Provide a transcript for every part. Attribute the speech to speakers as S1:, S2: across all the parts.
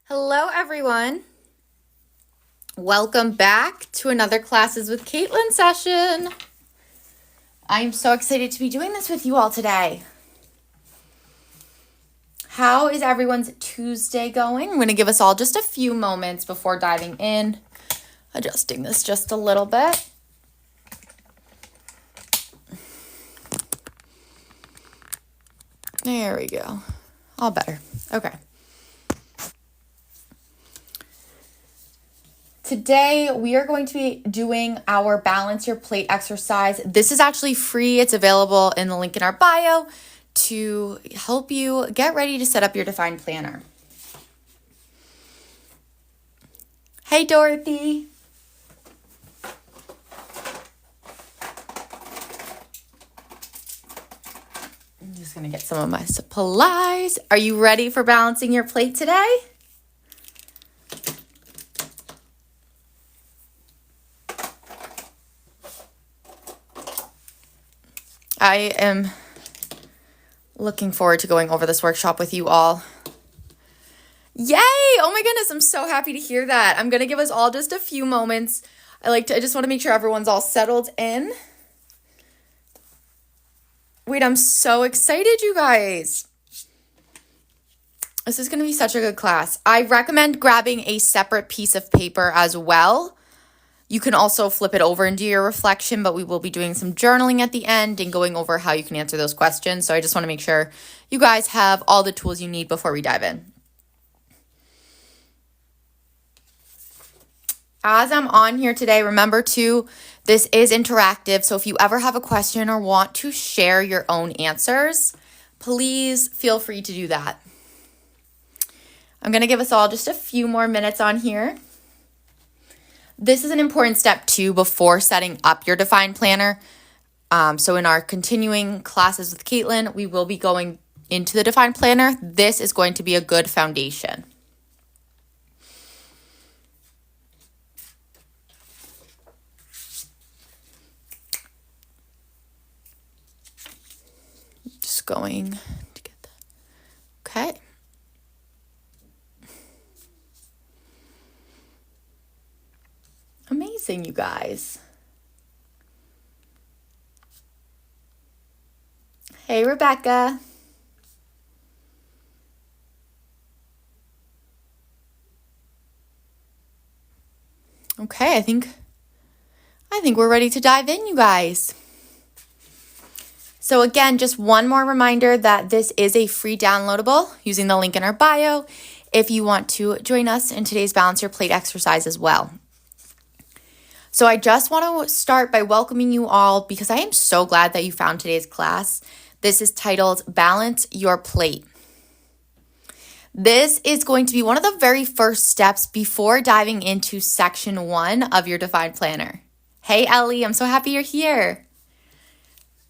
S1: Hello, everyone. Welcome back to another Classes with Caitlin session. I'm so excited to be doing this with you all today. How is everyone's Tuesday going? I'm going to give us all just a few moments before diving in, adjusting this just a little bit. There we go. All better. Okay. Today, we are going to be doing our Balance Your Plate exercise. This is actually free. It's available in the link in our bio to help you get ready to set up your defined planner. Hey, Dorothy. I'm just going to get some of my supplies. Are you ready for balancing your plate today? I am looking forward to going over this workshop with you all. Yay! Oh my goodness, I'm so happy to hear that. I'm going to give us all just a few moments. I just want to make sure everyone's all settled in. Wait, I'm so excited, you guys. This is going to be such a good class. I recommend grabbing a separate piece of paper as well. You can also flip it over and do your reflection, but we will be doing some journaling at the end and going over how you can answer those questions. So I just want to make sure you guys have all the tools you need before we dive in. As I'm on here today, remember too, this is interactive. So if you ever have a question or want to share your own answers, please feel free to do that. I'm going to give us all just a few more minutes on here. This is an important step too before setting up your defined planner. So in our continuing classes with Caitlin, we will be going into the defined planner. This is going to be a good foundation. Just going to get that. Okay. Amazing, you guys. Hey, Rebecca. Okay, I think we're ready to dive in, you guys. So again, just one more reminder that this is a free downloadable using the link in our bio if you want to join us in today's Balance Your Plate exercise as well. So I just want to start by welcoming you all because I am so glad that you found today's class. This is titled Balance Your Plate. This is going to be one of the very first steps before diving into section 1 of your defined planner. Hey, Ellie, I'm so happy you're here.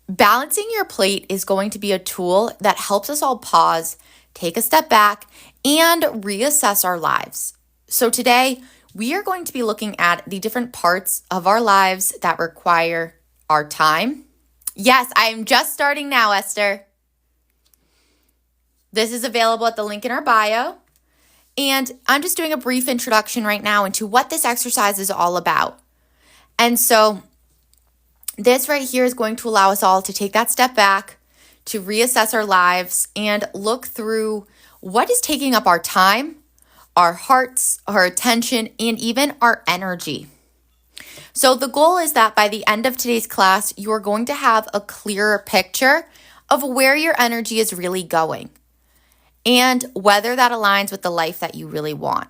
S1: Balancing your plate is going to be a tool that helps us all pause, take a step back, and reassess our lives. So today, we are going to be looking at the different parts of our lives that require our time. Yes, I am just starting now, Esther. This is available at the link in our bio. And I'm just doing a brief introduction right now into what this exercise is all about. And so this right here is going to allow us all to take that step back, to reassess our lives, and look through what is taking up our time, our hearts, our attention, and even our energy. So the goal is that by the end of today's class, you are going to have a clearer picture of where your energy is really going and whether that aligns with the life that you really want.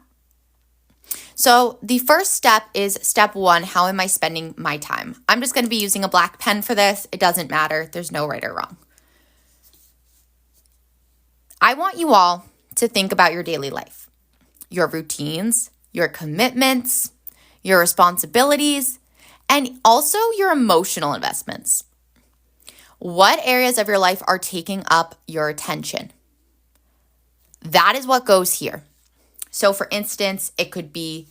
S1: So the first step is step 1, how am I spending my time? I'm just going to be using a black pen for this. It doesn't matter. There's no right or wrong. I want you all to think about your daily life. Your routines, your commitments, your responsibilities, and also your emotional investments. What areas of your life are taking up your attention? That is what goes here. So for instance, it could be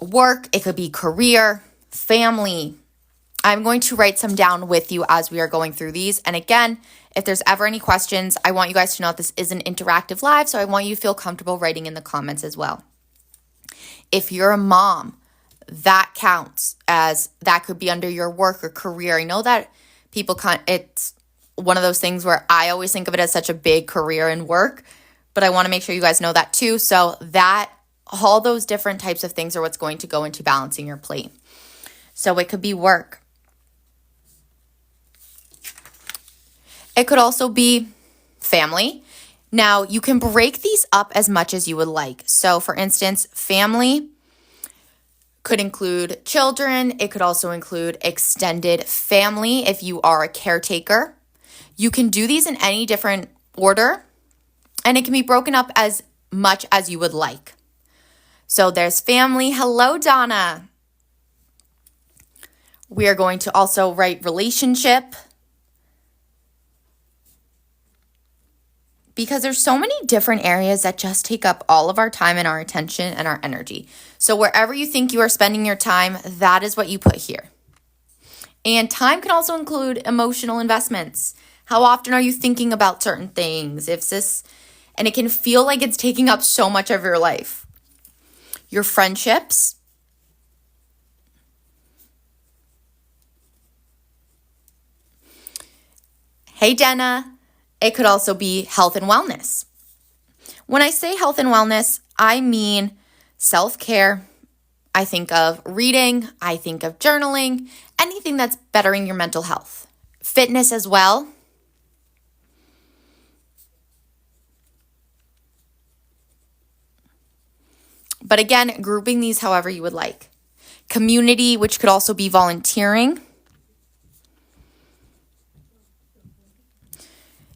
S1: work, it could be career, family, I'm going to write some down with you as we are going through these. And again, if there's ever any questions, I want you guys to know that this is an interactive live, so I want you to feel comfortable writing in the comments as well. If you're a mom, that counts, as that could be under your work or career. I know that people it's one of those things where I always think of it as such a big career and work, but I want to make sure you guys know that too. So that all those different types of things are what's going to go into balancing your plate. So it could be work. It could also be family. Now, you can break these up as much as you would like. So, for instance, family could include children. It could also include extended family if you are a caretaker. You can do these in any different order, and it can be broken up as much as you would like. So there's family. Hello, Donna. We are going to also write relationship, because there's so many different areas that just take up all of our time and our attention and our energy. So wherever you think you are spending your time, that is what you put here. And time can also include emotional investments. How often are you thinking about certain things? And it can feel like it's taking up so much of your life. Your friendships. Hey, Denna. It could also be health and wellness. When I say health and wellness, I mean self-care. I think of reading. I think of journaling. Anything that's bettering your mental health. Fitness as well. But again, grouping these however you would like. Community, which could also be volunteering.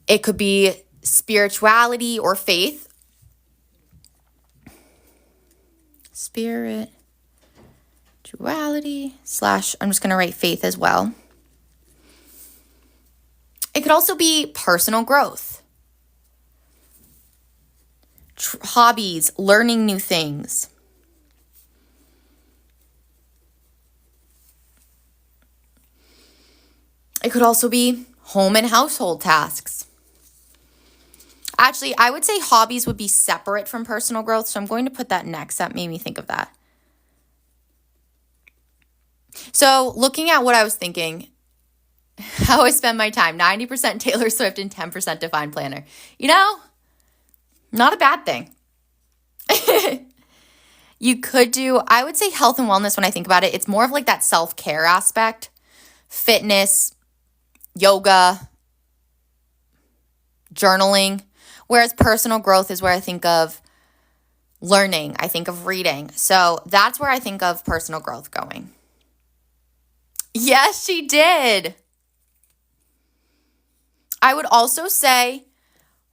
S1: It could be spirituality or faith. Spirituality / I'm just going to write faith as well. It could also be personal growth. Hobbies, learning new things. It could also be home and household tasks. Actually, I would say hobbies would be separate from personal growth, so I'm going to put that next. That made me think of that. So looking at what I was thinking, how I spend my time, 90% Taylor Swift and 10% Divine Planner. Not a bad thing. You could do, I would say health and wellness when I think about it. It's more of like that self-care aspect, fitness, yoga, journaling. Whereas personal growth is where I think of learning. I think of reading. So that's where I think of personal growth going. Yes, she did. I would also say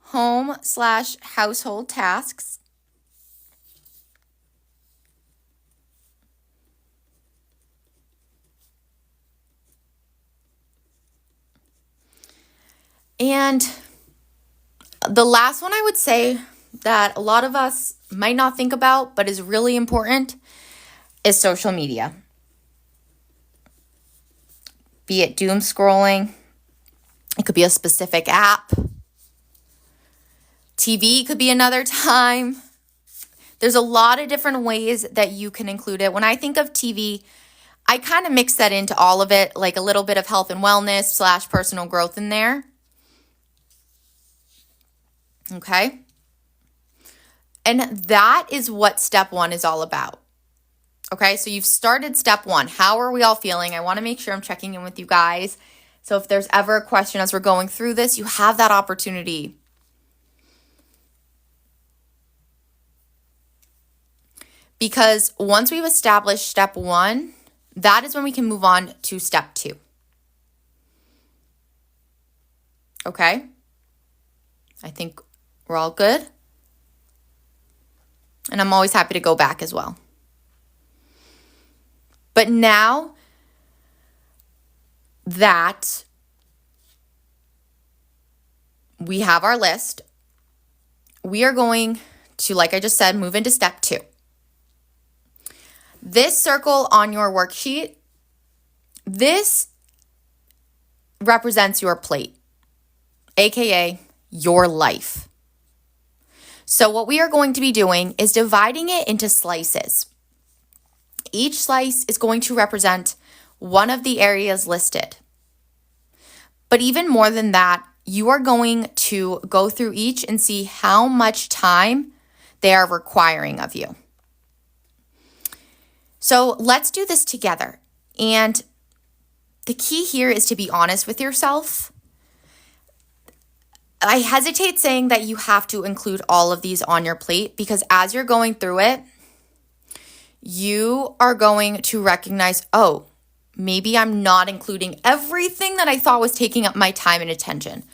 S1: home / household tasks. And the last one I would say that a lot of us might not think about, but is really important, is social media. Be it doom scrolling. It could be a specific app. TV could be another time. There's a lot of different ways that you can include it. When I think of TV, I kind of mix that into all of it, like a little bit of health and wellness / personal growth in there. Okay? And that is what step 1 is all about. Okay, so you've started step 1. How are we all feeling? I want to make sure I'm checking in with you guys. So if there's ever a question as we're going through this, you have that opportunity. Because once we've established step 1, that is when we can move on to step 2. Okay? I think we're all good. And I'm always happy to go back as well. But now that we have our list, we are going to, like I just said, move into step 2. This circle on your worksheet This represents your plate, aka your life. So what we are going to be doing is dividing it into slices. Each slice is going to represent one of the areas listed. But even more than that, you are going to go through each and see how much time they are requiring of you. So let's do this together. And the key here is to be honest with yourself. I hesitate saying that you have to include all of these on your plate because as you're going through it, you are going to recognize, oh, maybe I'm not including everything that I thought was taking up my time and attention.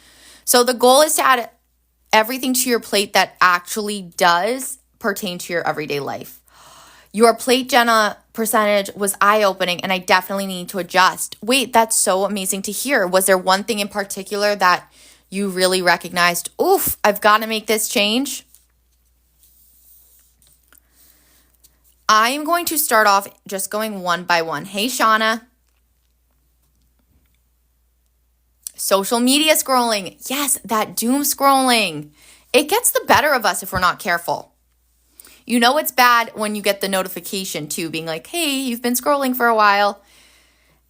S1: So the goal is to add everything to your plate that actually does pertain to your everyday life. Your plate, Jenna, percentage was eye-opening and I definitely need to adjust. Wait, that's so amazing to hear. Was there one thing in particular that you really recognized, oof, I've got to make this change? I am going to start off just going one by one. Hey, Shauna. Social media scrolling. Yes, that doom scrolling. It gets the better of us if we're not careful. You know it's bad when you get the notification too, being like, hey, you've been scrolling for a while.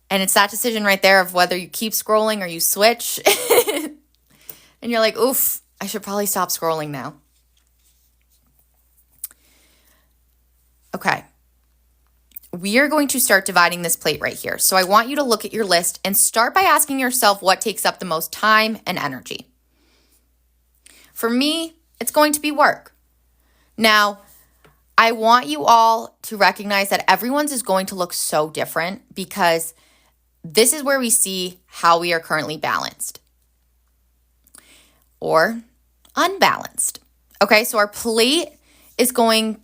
S1: And it's that decision right there of whether you keep scrolling or you switch. And you're like, oof, I should probably stop scrolling now. Okay. We are going to start dividing this plate right here. So I want you to look at your list and start by asking yourself what takes up the most time and energy. For me, it's going to be work. Now, I want you all to recognize that everyone's is going to look so different because this is where we see how we are currently balanced or unbalanced. Okay, so our plate is going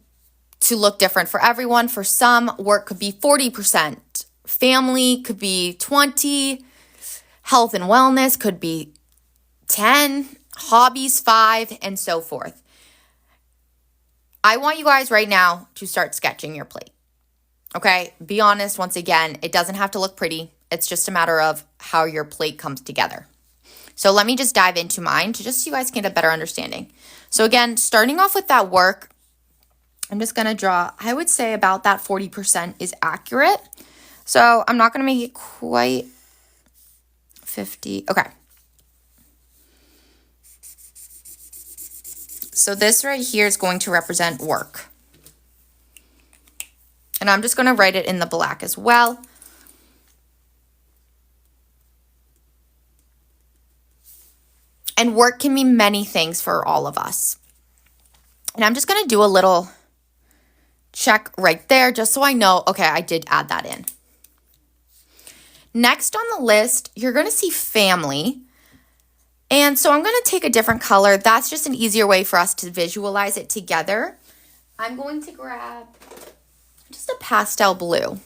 S1: to look different for everyone. For some, work could be 40%, family could be 20%, health and wellness could be 10%, hobbies 5%, and so forth. I want you guys right now to start sketching your plate. Okay, be honest, once again, it doesn't have to look pretty. It's just a matter of how your plate comes together. So let me just dive into mine to just so you guys can get a better understanding. So again, starting off with that work, I'm just going to draw, I would say about that 40% is accurate. So I'm not going to make it quite 50. Okay. So this right here is going to represent work. And I'm just going to write it in the black as well. And work can mean many things for all of us. And I'm just going to do a little check right there just so I know, okay, I did add that in. Next on the list, you're going to see family. And so I'm going to take a different color. That's just an easier way for us to visualize it together. I'm going to grab just a pastel blue.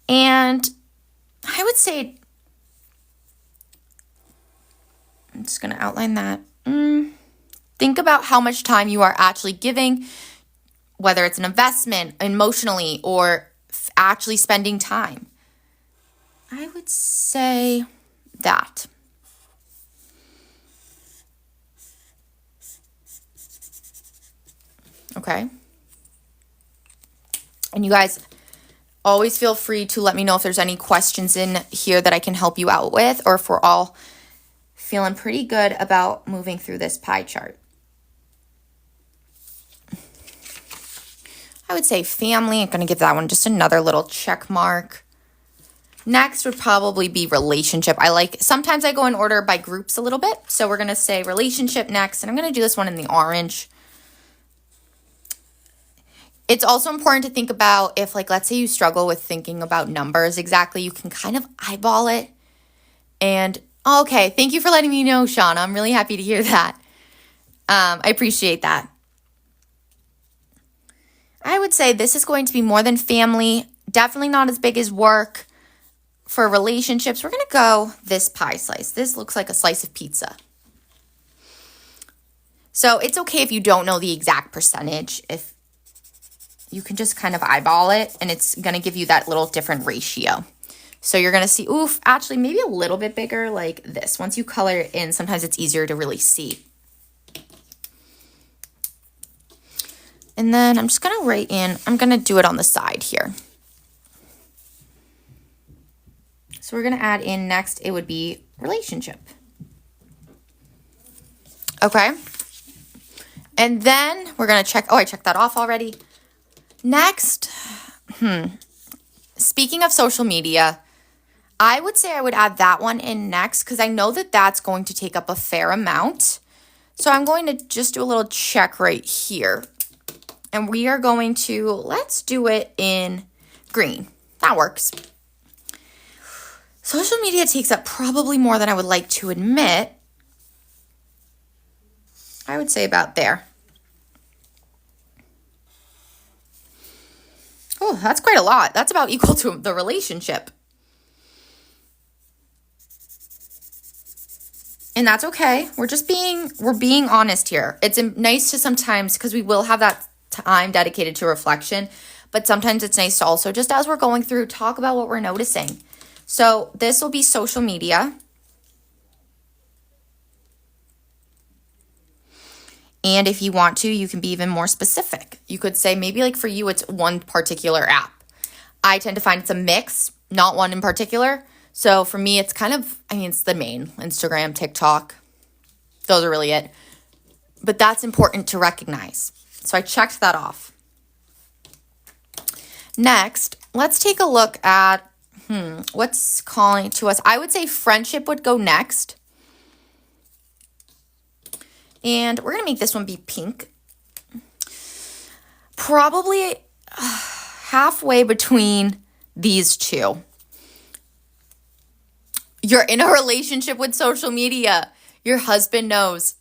S1: And I would say, I'm just going to outline that. Think about how much time you are actually giving, whether it's an investment emotionally or actually spending time. I would say that. Okay. And you guys always feel free to let me know if there's any questions in here that I can help you out with, or if we're all feeling pretty good about moving through this pie chart. I would say family. I'm going to give that one just another little check mark. Next would probably be relationship. Sometimes I go in order by groups a little bit. So we're going to say relationship next. And I'm going to do this one in the orange. It's also important to think about if, let's say you struggle with thinking about numbers exactly, you can kind of eyeball it. And, okay, thank you for letting me know, Shauna. I'm really happy to hear that. I appreciate that. I would say this is going to be more than family, definitely not as big as work. For relationships, we're going to go this pie slice. This looks like a slice of pizza. So it's okay if you don't know the exact percentage. If you can just kind of eyeball it and it's going to give you that little different ratio. So you're going to see, oof, actually maybe a little bit bigger like this. Once you color it in, sometimes it's easier to really see. And then I'm just going to write in, I'm going to do it on the side here. So we're going to add in next, it would be relationship. Okay. And then we're going to check, oh, I checked that off already. Next, speaking of social media, I would say I would add that one in next because I know that that's going to take up a fair amount. So I'm going to just do a little check right here. And we are going to, let's do it in green. That works. Social media takes up probably more than I would like to admit. I would say about there. Oh, that's quite a lot. That's about equal to the relationship. And that's okay. We're being honest here. It's nice to sometimes, because we will have that time dedicated to reflection, but sometimes it's nice to also, just as we're going through, talk about what we're noticing. So this will be social media. And if you want to, you can be even more specific. You could say maybe like for you, it's one particular app. I tend to find it's a mix, not one in particular. So for me, it's kind of, it's the main, Instagram, TikTok. Those are really it. But that's important to recognize. So I checked that off. Next, let's take a look at, what's calling to us. I would say friendship would go next. And we're going to make this one be pink. Probably halfway between these two. You're in a relationship with social media. Your husband knows.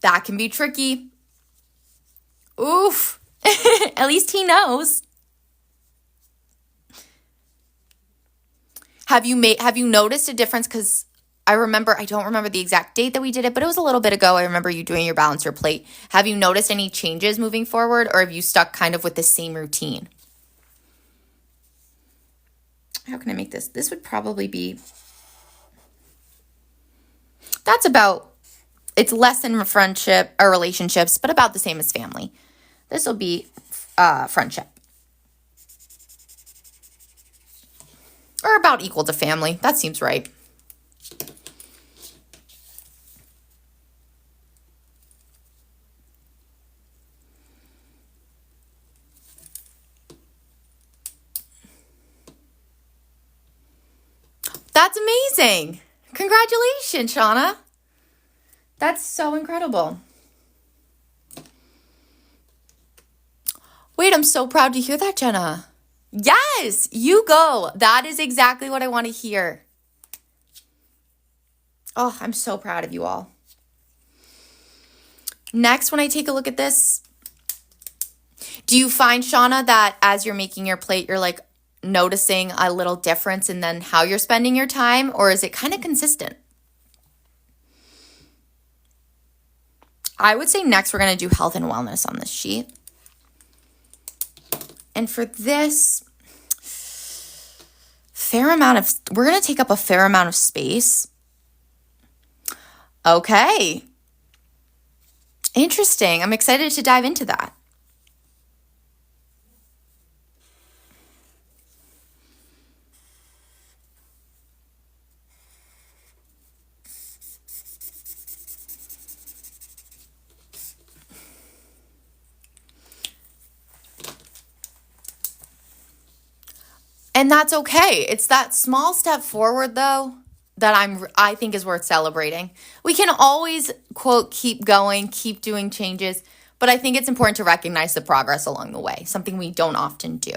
S1: That can be tricky. Oof. At least he knows. Have you noticed a difference? Because I don't remember the exact date that we did it, but it was a little bit ago. I remember you doing your balancer plate. Have you noticed any changes moving forward, or have you stuck kind of with the same routine? How can I make this? This would probably be, it's less than friendship or relationships, but about the same as family. This will be friendship. Or about equal to family. That seems right. That's amazing. Congratulations, Shauna. That's so incredible. Wait, I'm so proud to hear that, Jenna. Yes, you go. That is exactly what I want to hear. Oh, I'm so proud of you all. Next, when I take a look at this, do you find, Shauna, that as you're making your plate, you're like noticing a little difference in then how you're spending your time, or is it kind of consistent? I would say next we're going to do health and wellness on this sheet. And for this, we're going to take up a fair amount of space. Okay. Interesting. I'm excited to dive into that. And that's okay. It's that small step forward, though, that I think is worth celebrating. We can always, quote, keep going, keep doing changes, but I think it's important to recognize the progress along the way, something we don't often do.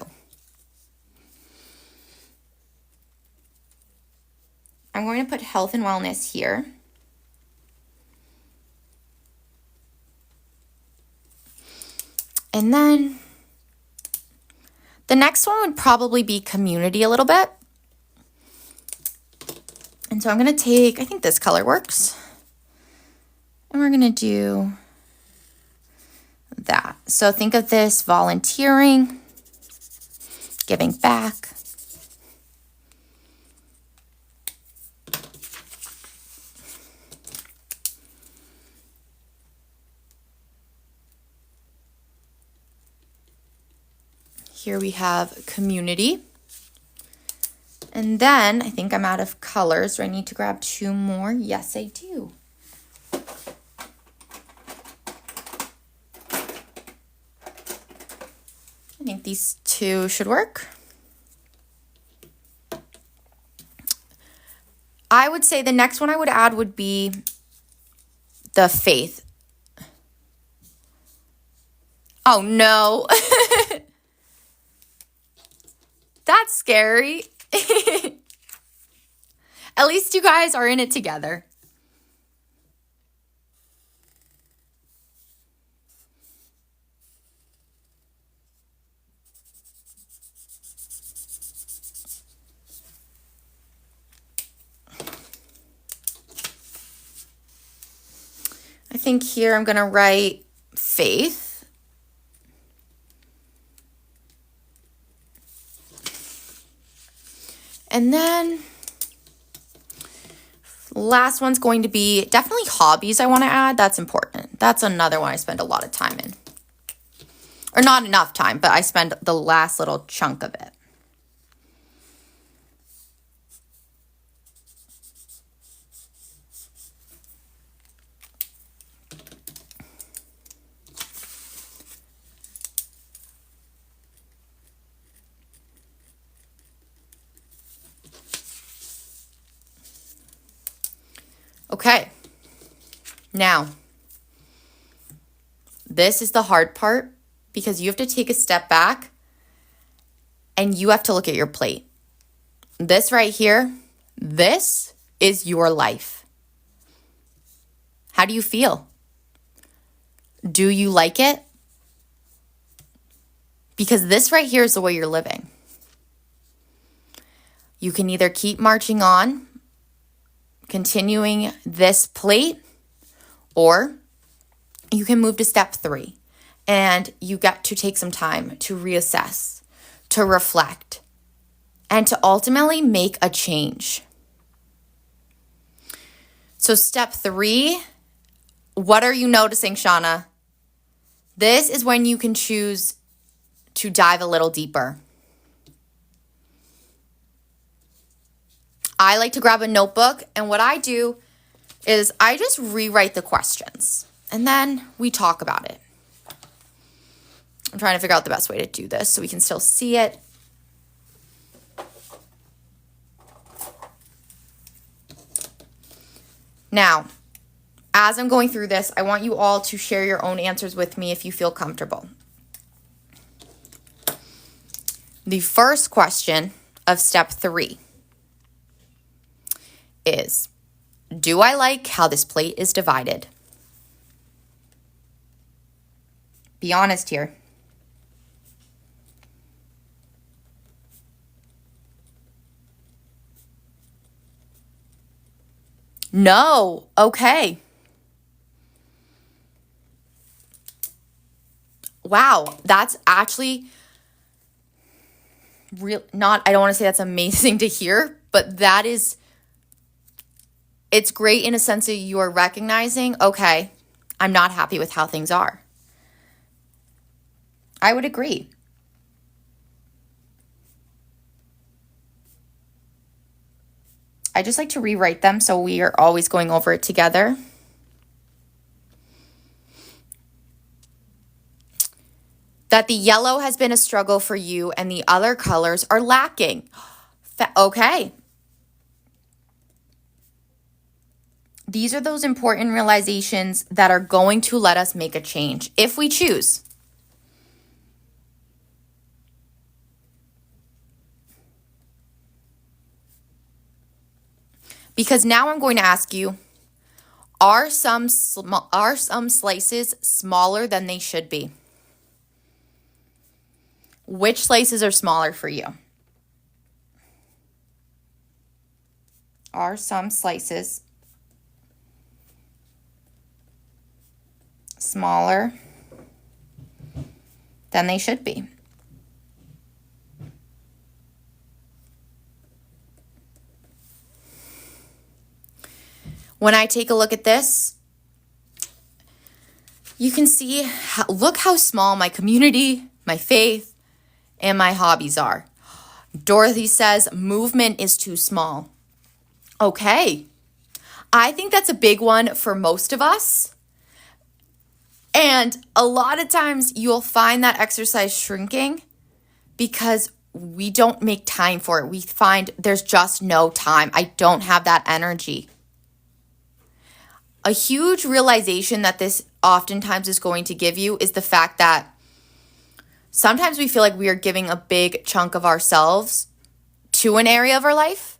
S1: I'm going to put health and wellness here. And then the next one would probably be community a little bit. And so I'm going to take, I think this color works. And we're going to do that. So think of this volunteering, giving back. Here we have community. And then I think I'm out of colors. Do I need to grab 2 more? Yes, I do. I think these 2 should work. I would say the next one I would add would be the faith. Oh no. That's scary. At least you guys are in it together. I think here I'm going to write faith. And then last one's going to be definitely hobbies I want to add. That's important. That's another one I spend a lot of time in. Or not enough time, but I spend the last little chunk of it. Okay, now, this is the hard part because you have to take a step back and you have to look at your plate. This right here, this is your life. How do you feel? Do you like it? Because this right here is the way you're living. You can either keep marching on, continuing this plate, or you can move to step 3 and you get to take some time to reassess, to reflect, and to ultimately make a change. So step 3, what are you noticing, Shauna? This is when you can choose to dive a little deeper. I like to grab a notebook, and what I do is I just rewrite the questions, and then we talk about it. I'm trying to figure out the best way to do this so we can still see it. Now, as I'm going through this, I want you all to share your own answers with me if you feel comfortable. The first question of step 3 is, do I like how this plate is divided? Be honest here. No. Okay. Wow, that's actually real. Not, I don't want to say that's amazing to hear, but that is, it's great in a sense that you are recognizing, okay, I'm not happy with how things are. I would agree. I just like to rewrite them so we are always going over it together. That the yellow has been a struggle for you and the other colors are lacking. Okay. These are those important realizations that are going to let us make a change if we choose. Because now I'm going to ask you, are some slices smaller than they should be? Which slices are smaller for you? Are some slices smaller than they should be. When I take a look at this, you can see, look how small my community, my faith, and my hobbies are. Dorothy says, movement is too small. Okay. I think that's a big one for most of us. And a lot of times you'll find that exercise shrinking because we don't make time for it. We find there's just no time. I don't have that energy. A huge realization that this oftentimes is going to give you is the fact that sometimes we feel like we are giving a big chunk of ourselves to an area of our life.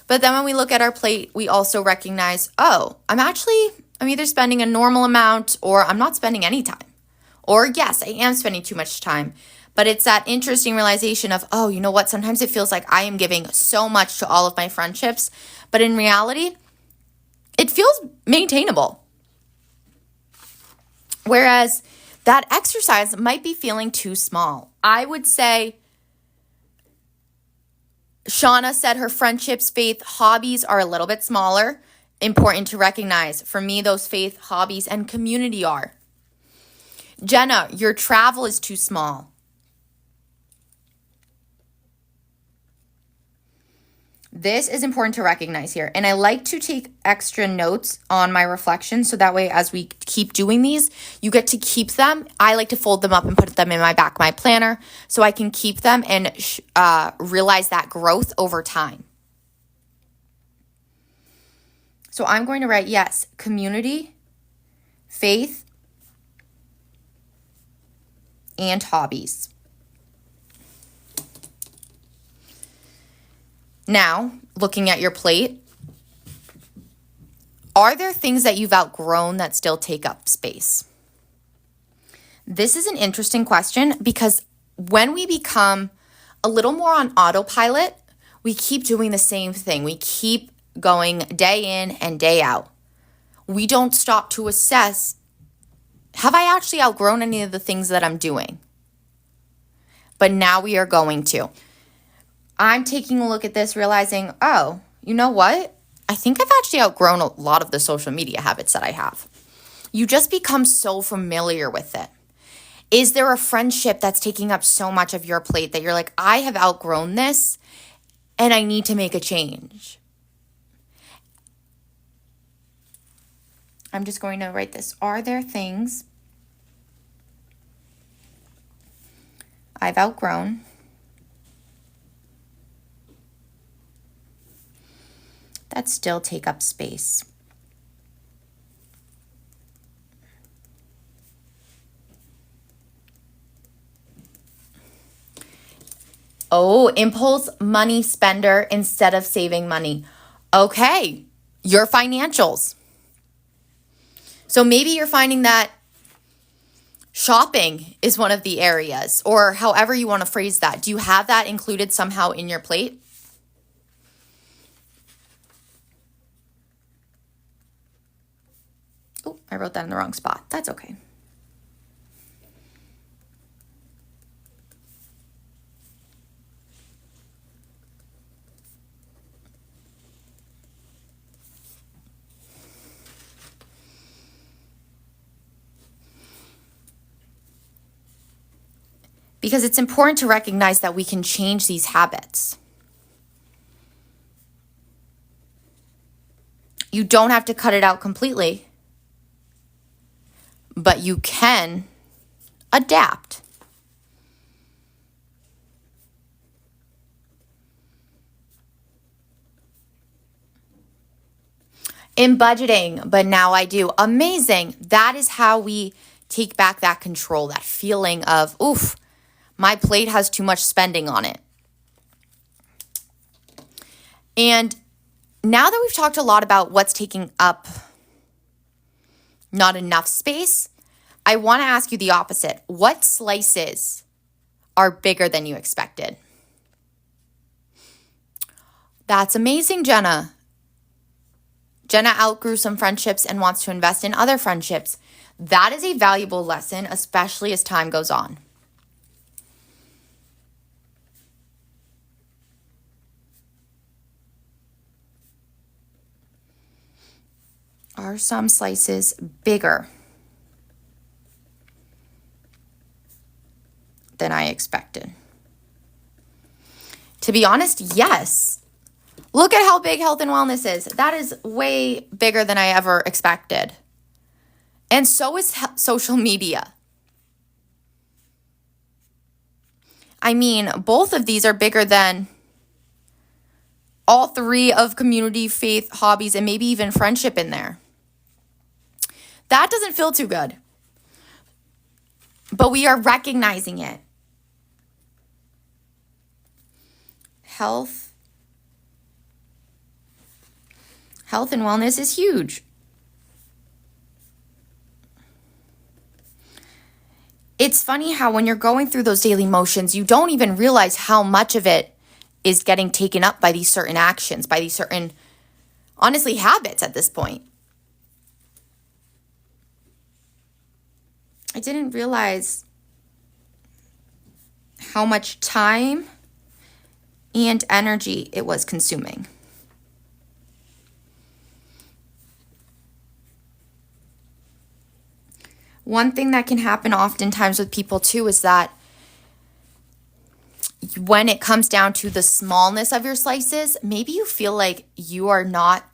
S1: But then when we look at our plate, we also recognize, oh, I'm either spending a normal amount or I'm not spending any time. Or yes, I am spending too much time. But it's that interesting realization of, oh, you know what? Sometimes it feels like I am giving so much to all of my friendships. But in reality, it feels maintainable. Whereas that exercise might be feeling too small. I would say Shauna said her friendships, faith, hobbies are a little bit smaller. Important to recognize. For me, those faith, hobbies, and community are. Jenna, your travel is too small. This is important to recognize here. And I like to take extra notes on my reflections so that way as we keep doing these, you get to keep them. I like to fold them up and put them in my back of my planner so I can keep them and realize that growth over time. So I'm going to write, yes, community, faith, and hobbies. Now, looking at your plate, are there things that you've outgrown that still take up space? This is an interesting question because when we become a little more on autopilot, we keep doing the same thing. We keep going day in and day out. We don't stop to assess, have I actually outgrown any of the things that I'm doing? But now we are going to. I'm taking a look at this, realizing, oh, you know what? I think I've actually outgrown a lot of the social media habits that I have. You just become so familiar with it. Is there a friendship that's taking up so much of your plate that you're like, I have outgrown this and I need to make a change? I'm just going to write this. Are there things I've outgrown that still take up space? Oh, impulse money spender instead of saving money. Okay, your financials. So maybe you're finding that shopping is one of the areas, or however you want to phrase that. Do you have that included somehow in your plate? Oh, I wrote that in the wrong spot. That's okay. Because it's important to recognize that we can change these habits. You don't have to cut it out completely, but you can adapt. In budgeting, but now I do. Amazing. That is how we take back that control, that feeling of, oof, my plate has too much spending on it. And now that we've talked a lot about what's taking up not enough space, I want to ask you the opposite. What slices are bigger than you expected? That's amazing, Jenna. Jenna outgrew some friendships and wants to invest in other friendships. That is a valuable lesson, especially as time goes on. Are some slices bigger than I expected? To be honest, yes. Look at how big health and wellness is. That is way bigger than I ever expected. And so is social media. I mean, both of these are bigger than all three of community, faith, hobbies, and maybe even friendship in there. That doesn't feel too good. But we are recognizing it. Health and wellness is huge. It's funny how when you're going through those daily motions, you don't even realize how much of it is getting taken up by these certain actions, by these certain, honestly, habits at this point. I didn't realize how much time and energy it was consuming. One thing that can happen oftentimes with people too is that when it comes down to the smallness of your slices, maybe you feel like you are not,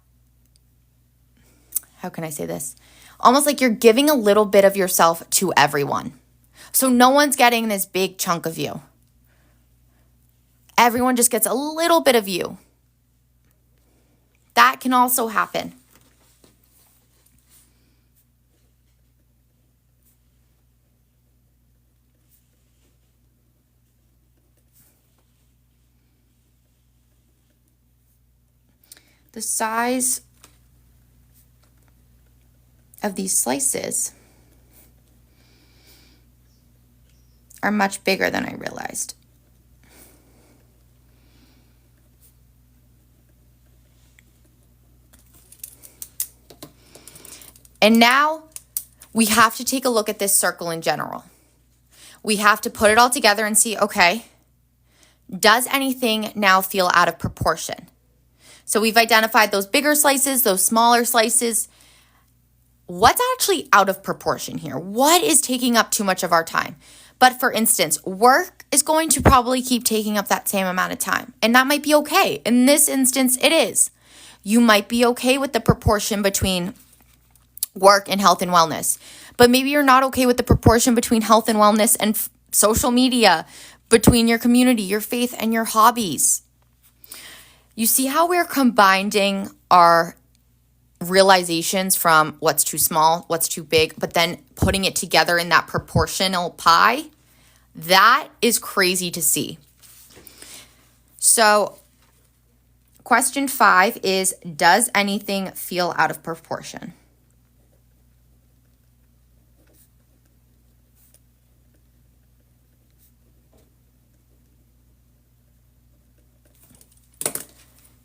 S1: how can I say this? Almost like you're giving a little bit of yourself to everyone. So no one's getting this big chunk of you. Everyone just gets a little bit of you. That can also happen. The size of these slices are much bigger than I realized. And now we have to take a look at this circle in general. We have to put it all together and see, okay, does anything now feel out of proportion? So we've identified those bigger slices, those smaller slices. What's actually out of proportion here? What is taking up too much of our time? But for instance, work is going to probably keep taking up that same amount of time. And that might be okay. In this instance, it is. You might be okay with the proportion between work and health and wellness. But maybe you're not okay with the proportion between health and wellness and social media, between your community, your faith, and your hobbies. You see how we're combining our realizations from what's too small, what's too big, but then putting it together in that proportional pie? That is crazy to see. So, question 5 is, does anything feel out of proportion?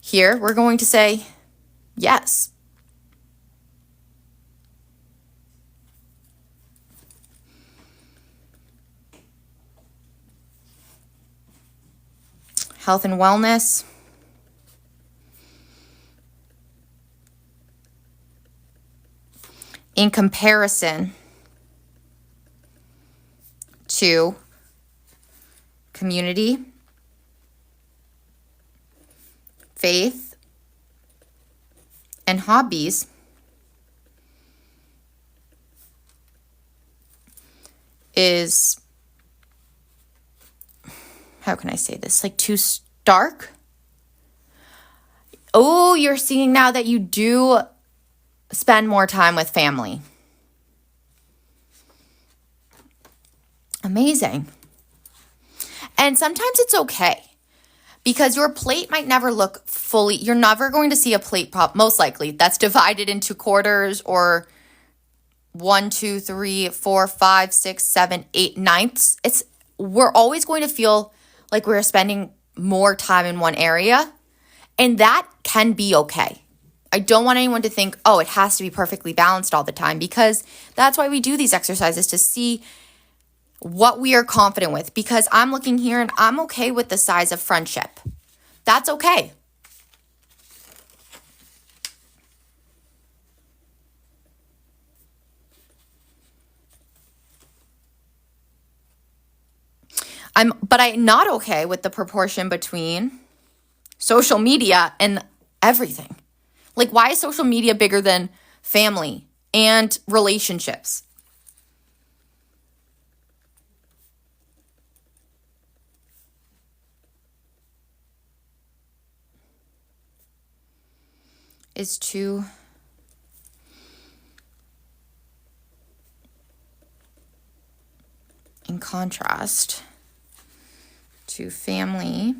S1: Here, we're going to say yes. Health and wellness. In comparison to community, faith, and hobbies, is, how can I say this, like too stark? Oh, you're seeing now that you do spend more time with family. Amazing. And sometimes it's okay. Because your plate might never look fully, you're never going to see a plate most likely that's divided into quarters or 1, 2, 3, 4, 5, 6, 7, 8 ninths. We're always going to feel like we're spending more time in one area, and that can be okay. I don't want anyone to think, oh, it has to be perfectly balanced all the time, because that's why we do these exercises, to see what we are confident with. Because I'm looking here and I'm okay with the size of friendship. That's okay. But I'm not okay with the proportion between social media and everything. Like, why is social media bigger than family and relationships? Is to in contrast to family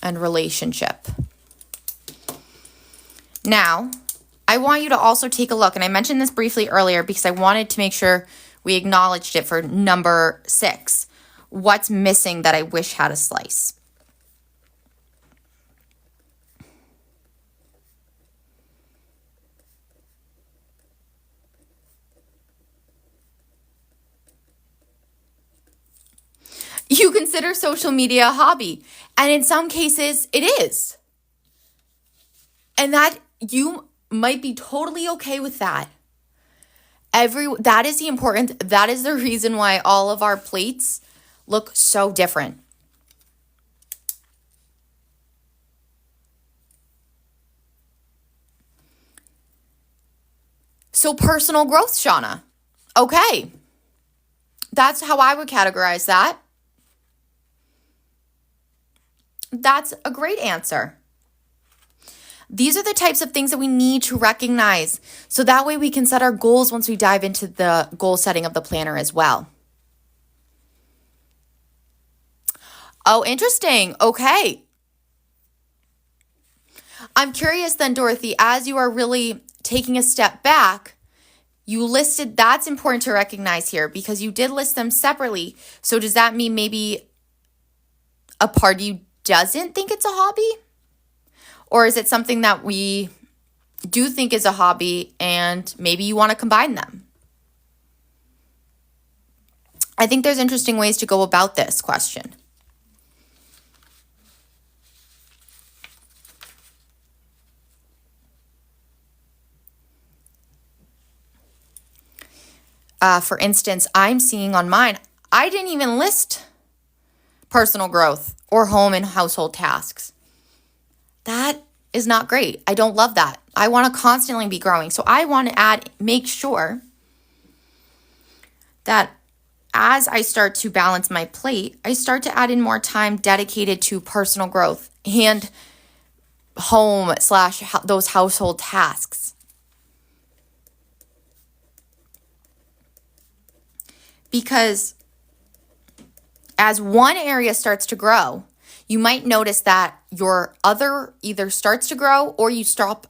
S1: and relationship. Now, I want you to also take a look, and I mentioned this briefly earlier because I wanted to make sure we acknowledged it for number 6. What's missing that I wish had a slice? You consider social media a hobby, and in some cases it is. And that you might be totally okay with that. That is that is the reason why all of our plates look so different. So personal growth, Shauna. Okay. That's how I would categorize that. That's a great answer. These are the types of things that we need to recognize so that way we can set our goals once we dive into the goal setting of the planner as well. Oh, interesting. Okay. I'm curious then, Dorothy, as you are really taking a step back, you listed, that's important to recognize here because you did list them separately. So does that mean maybe a part of you doesn't think it's a hobby? Or is it something that we do think is a hobby and maybe you want to combine them? I think there's interesting ways to go about this question. For instance, I'm seeing on mine, I didn't even list personal growth or home and household tasks. That is not great. I don't love that. I want to constantly be growing. So I want to make sure that as I start to balance my plate, I start to add in more time dedicated to personal growth and home / those household tasks. Because as one area starts to grow, you might notice that your other either starts to grow or you stop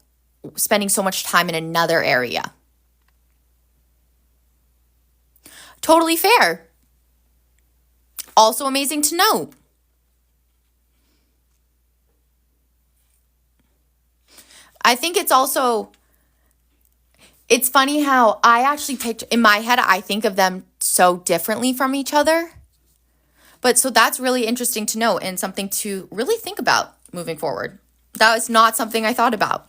S1: spending so much time in another area. Totally fair. Also amazing to note. I think it's funny how I actually picked, in my head, I think of them so differently from each other. But so that's really interesting to note and something to really think about moving forward. That was not something I thought about.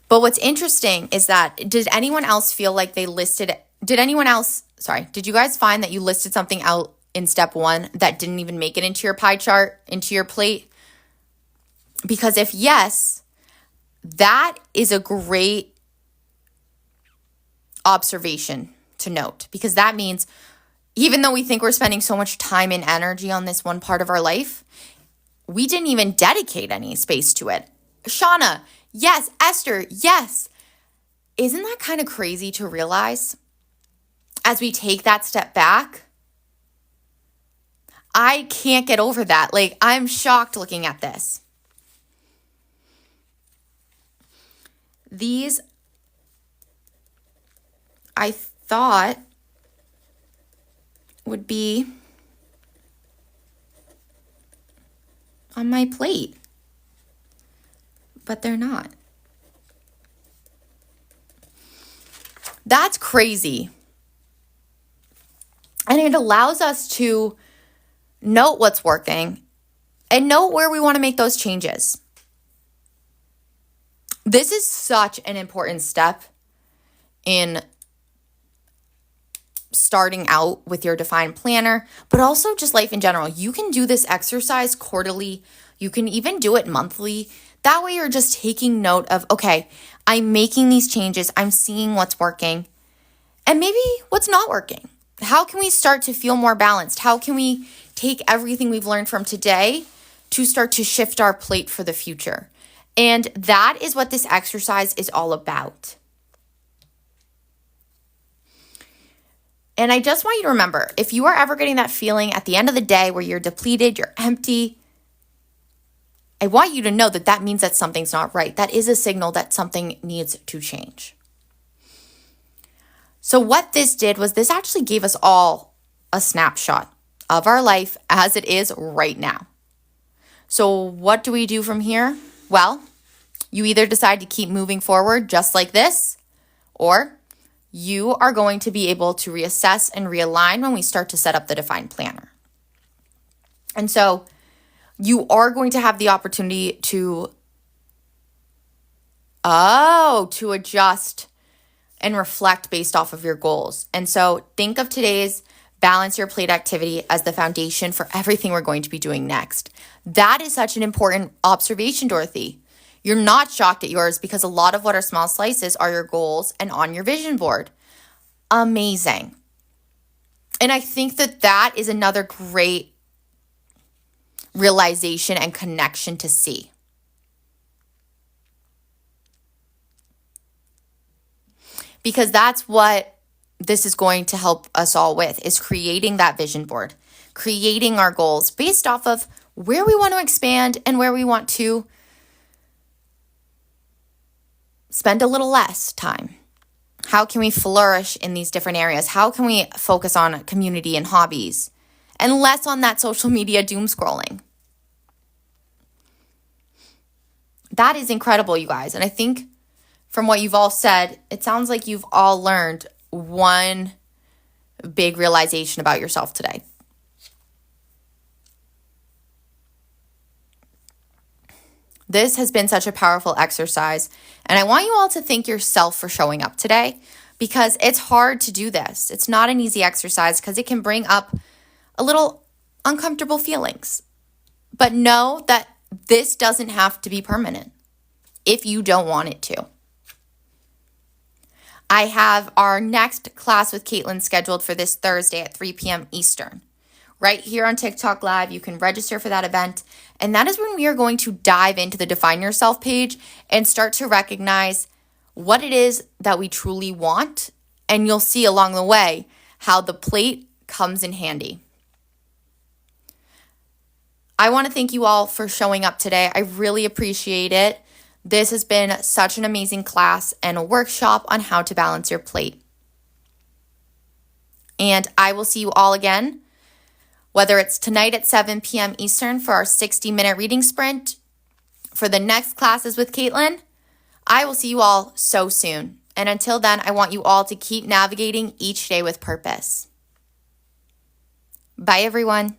S1: But what's interesting is that, did anyone else feel like they listed, did you guys find that you listed something out in step 1 that didn't even make it into your pie chart, into your plate? Because if yes, that is a great observation to note, because that means even though we think we're spending so much time and energy on this one part of our life, we didn't even dedicate any space to it. Shauna, yes. Esther, yes. Isn't that kind of crazy to realize as we take that step back? I can't get over that. Like, I'm shocked looking at this. These, I thought, would be on my plate, but they're not. That's crazy. And it allows us to note what's working and note where we want to make those changes. This is such an important step in starting out with your defined planner, but also just life in general. You can do this exercise quarterly. You can even do it monthly. That way you're just taking note of, okay, I'm making these changes. I'm seeing what's working and maybe what's not working. How can we start to feel more balanced? How can we take everything we've learned from today to start to shift our plate for the future? And that is what this exercise is all about. And I just want you to remember, if you are ever getting that feeling at the end of the day where you're depleted, you're empty, I want you to know that that means that something's not right. That is a signal that something needs to change. So what this did was this actually gave us all a snapshot of our life as it is right now. So what do we do from here? Well, you either decide to keep moving forward just like this, or you are going to be able to reassess and realign when we start to set up the defined planner. And so you are going to have the opportunity to adjust and reflect based off of your goals. And so think of today's balance your plate activity as the foundation for everything we're going to be doing next. That is such an important observation, Dorothy. You're not shocked at yours because a lot of what are small slices are your goals and on your vision board. Amazing. And I think that that is another great realization and connection to see. Because that's what this is going to help us all with, is creating that vision board, creating our goals based off of where we want to expand and where we want to spend a little less time. How can we flourish in these different areas? How can we focus on community and hobbies and less on that social media doom scrolling? That is incredible, you guys. And I think from what you've all said, it sounds like you've all learned one big realization about yourself today. This has been such a powerful exercise, and I want you all to thank yourself for showing up today, because it's hard to do this. It's not an easy exercise because it can bring up a little uncomfortable feelings. But know that this doesn't have to be permanent if you don't want it to. I have our next class with Caitlin scheduled for this Thursday at 3 p.m. Eastern. Right here on TikTok Live, you can register for that event. And that is when we are going to dive into the Define Yourself page and start to recognize what it is that we truly want. And you'll see along the way how the plate comes in handy. I want to thank you all for showing up today. I really appreciate it. This has been such an amazing class and a workshop on how to balance your plate. And I will see you all again, whether it's tonight at 7 p.m. Eastern for our 60-minute reading sprint, for the next classes with Caitlin. I will see you all so soon. And until then, I want you all to keep navigating each day with purpose. Bye, everyone.